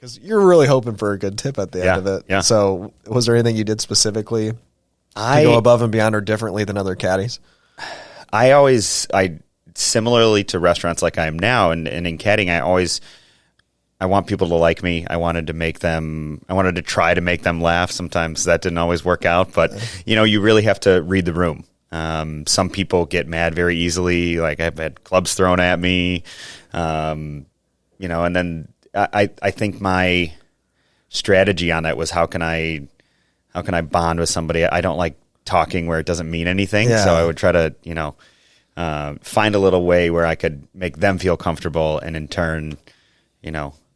Because you're really hoping for a good tip at the end of it. Yeah. So was there anything you did specifically to go above and beyond or differently than other caddies? I similarly to restaurants like I am now and in caddying, I want people to like me. I wanted to try to make them laugh. Sometimes that didn't always work out, but you really have to read the room. Some people get mad very easily. Like I've had clubs thrown at me, and then I think my strategy on that was how can I bond with somebody? I don't like talking where it doesn't mean anything. Yeah. So I would try to, find a little way where I could make them feel comfortable, and in turn,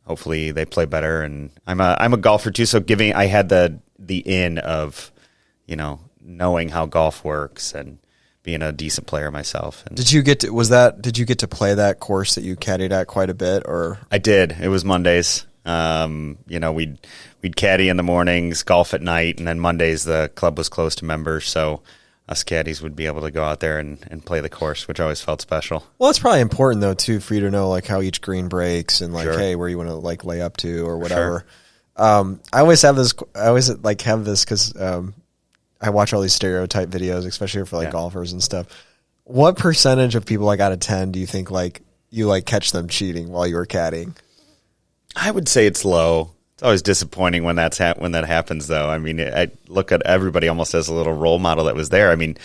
hopefully they play better. And I'm a golfer too. So I had the in of, knowing how golf works and being a decent player myself. And did you get to play that course that you caddied at quite a bit, or? I did. It was Mondays. We'd caddy in the mornings, golf at night, and then Mondays the club was closed to members, so us caddies would be able to go out there and play the course, which always felt special. Well, it's probably important though too for you to know like how each green breaks and like Sure. hey, where you want to like lay up to or whatever. Sure. I always have this because I watch all these stereotype videos, especially for like golfers and stuff. What percentage of people like out of 10 do you think like you like catch them cheating while you were caddying? I would say it's low. It's always disappointing when that happens, though. I mean, I look at everybody almost as a little role model that was there. I mean,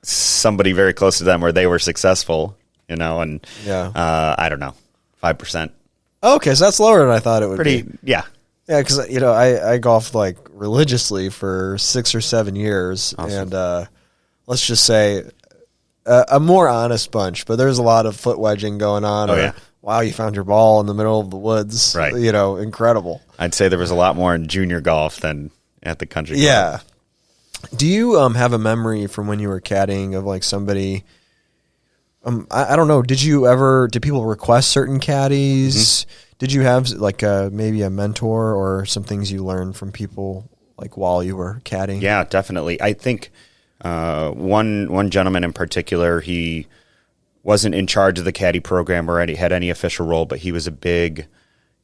somebody very close to them where they were successful, and I don't know, 5%. Okay, so that's lower than I thought it would be. Yeah. Yeah, because I golfed like religiously for 6 or 7 years, Awesome. and let's just say a more honest bunch. But there's a lot of foot wedging going on. Oh, yeah. Wow, you found your ball in the middle of the woods. Right. Incredible. I'd say there was a lot more in junior golf than at the country club. Yeah. Do you have a memory from when you were caddying of like somebody? I don't know. Did people request certain caddies? Mm-hmm. Did you have like maybe a mentor or some things you learned from people like while you were caddying? Yeah, definitely. I think one gentleman in particular, he wasn't in charge of the caddy program or had any official role, but he was a big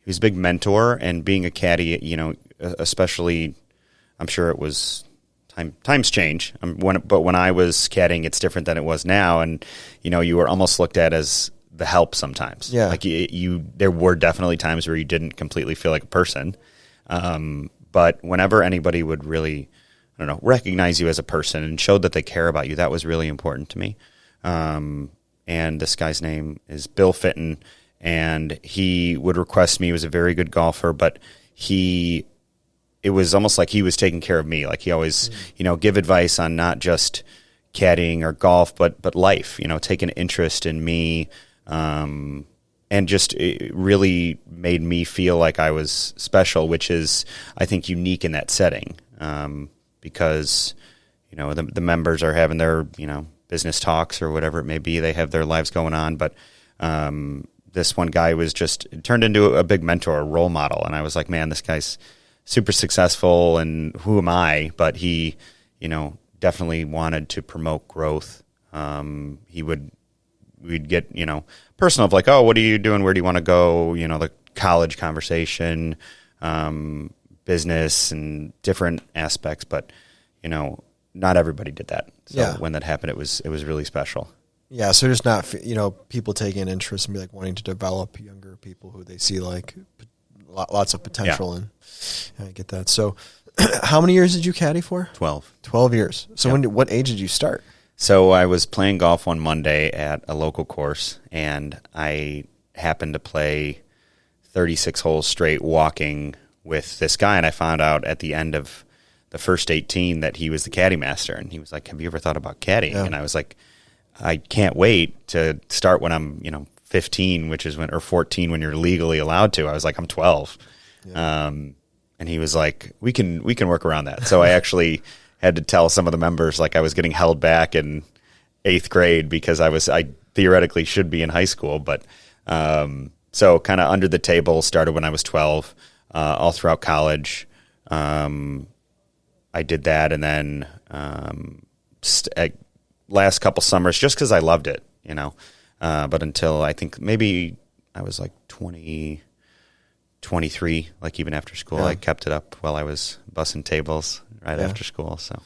mentor. And being a caddy, especially, I'm sure it was times change. But when I was caddying, it's different than it was now. And you were almost looked at as the help sometimes. Yeah. Like there were definitely times where you didn't completely feel like a person. But whenever anybody would really, recognize you as a person and showed that they care about you, that was really important to me. And this guy's name is Bill Fitton, and he would request me. He was a very good golfer, but it was almost like he was taking care of me. Like he always, give advice on not just caddying or golf, but life, take an interest in me. And just it really made me feel like I was special, which is, I think, unique in that setting. Because, the members are having their, business talks or whatever it may be. They have their lives going on. But this one guy turned into a big mentor, a role model. And I was like, man, this guy's super successful, and who am I? But he, definitely wanted to promote growth. We'd get, personal of like, oh, what are you doing? Where do you want to go? The college conversation, business and different aspects. But, not everybody did that. So when that happened, it was really special. Yeah. So just not, people taking interest and be like wanting to develop younger people who they see like lots of potential in. I get that. So how many years did you caddy for? 12. 12 years. So what age did you start? So I was playing golf one Monday at a local course, and I happened to play 36 holes straight walking with this guy, and I found out at the end of the first 18 that he was the caddy master, and he was like, have you ever thought about caddying? Yeah. And I was like, I can't wait to start when I'm 15, or 14 when you're legally allowed to. I was like, I'm 12. Yeah. And he was like, we can work around that. So I actually had to tell some of the members like I was getting held back in 8th grade because I theoretically should be in high school. But so kind of under the table, started when I was 12, all throughout college. I did that, and then last couple summers, just because I loved it, but until I think maybe I was like 22 23, like even after school, Yeah. I kept it up while I was bussing tables right Yeah. after school. So